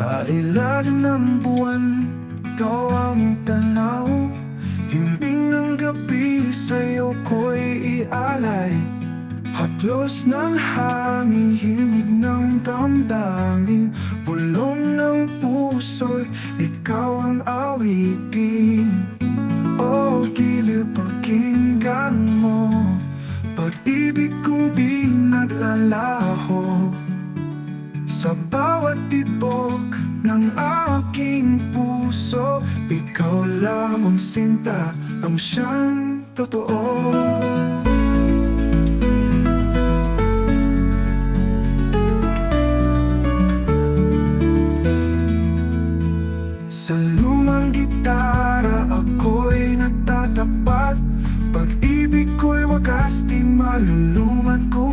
Sa ilalim ng buwan, ikaw ang tanaw. Himbing ng gabi, sa'yo ko'y ialay. Haplos ng hangin, himig ng damdamin, bulong ng puso'y ikaw ang awitin. O giliw, pakinggan mo, pag-ibig kong di naglalaho. Sa bawat tibok ng aking puso, ikaw lamang sinta ang siyang totoo. Sa lumang gitara ako'y nagtatapat, pag-ibig ko'y wagas di maluluman ko